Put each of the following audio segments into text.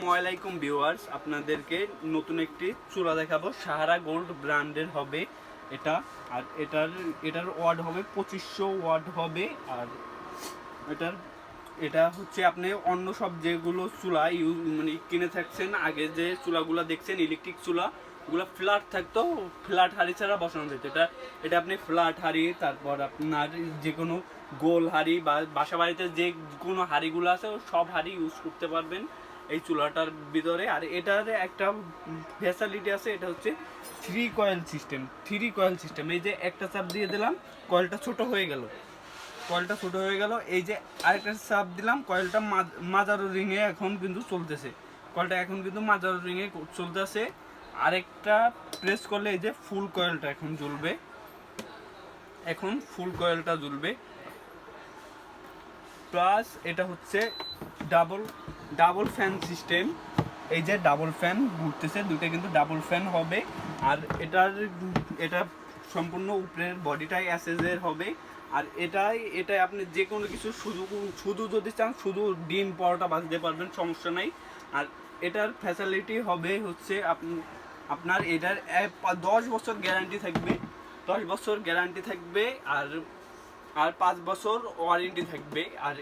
আসসালামাইকুম ভিউয়ার্স, আপনাদেরকে নতুন একটি চুলা দেখাবো। সাহারা গোল্ড ব্র্যান্ডের হবে এটা। আর এটার ওয়াট হবে 2500 ওয়াট হবে। আর এটা হচ্ছে আপনি অন্য সব যেগুলো চুলা মানে কিনে থাকছেন, আগে যে চুলাগুলো দেখছেন ইলেকট্রিক চুলা, ওগুলো ফ্ল্যাট থাকতো, ফ্ল্যাট হাঁড়ি ছাড়া বসানো যেত। এটা আপনি ফ্ল্যাট হাঁড়ি, তারপর আপনার যে কোনো গোল হাঁড়ি বা বাসা বাড়িতে যে কোনো হাঁড়িগুলো আছে সব হাঁড়ি ইউজ করতে পারবেন এই চুলাটার ভিতরে। আর এটার একটা ফ্যাসিলিটি আছে, এটা হচ্ছে থ্রি কয়েল সিস্টেম। এই যে একটা চাপ দিয়ে দিলাম, কয়েলটা ছোট হয়ে গেল। এই যে আরেকটা চাপ দিলাম, কয়েলটা মাজারো রিংয়ে এখন কিন্তু চলতেছে। কয়েলটা এখন কিন্তু মাজারো রিংয়ে চলতেছে। আরেকটা প্রেস করলে এই যে ফুল কয়েলটা এখন জ্বলবে। প্লাস এটা হচ্ছে ডাবল ফ্যান সিস্টেম। এই যে ডাবল ফ্যান ঘুরতেছে, দুটো কিন্তু ডাবল ফ্যান হবে। আর এটা সম্পূর্ণ উপরের বডিটাই এসএসের হবে। আর এটাই আপনি যে কোনো কিছু শুধু যদি চান শুধু ডিম পরোটা ভাজতে পারবেন, সমস্যা নাই। আর এটার ফ্যাসিলিটি হবে হচ্ছে আপনার এটার 10 বছর গ্যারান্টি থাকবে। আর 5 বছর ওয়ারেন্টি থাকবে। আর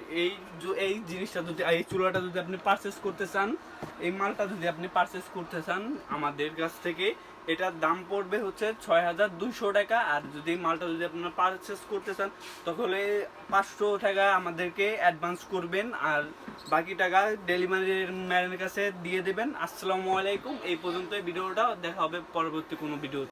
এই জিনিসটা যদি, এই চুলাটা যদি আপনি পারচেস করতে চান, এই মালটা যদি আপনি পারচেস করতে চান আমাদের কাছ থেকে, এটার দাম পড়বে হচ্ছে 6200 টাকা। আর যদি মালটা যদি আপনারা পারচেস করতে চান তাহলে 500 টাকা আমাদেরকে অ্যাডভান্স করবেন, আর বাকি টাকা ডেলিভারি ম্যানের কাছে দিয়ে দেবেন। আসসালামু আলাইকুম। এই পর্যন্ত ভিডিওটা দেখা হবে পরবর্তী কোনো ভিডিও।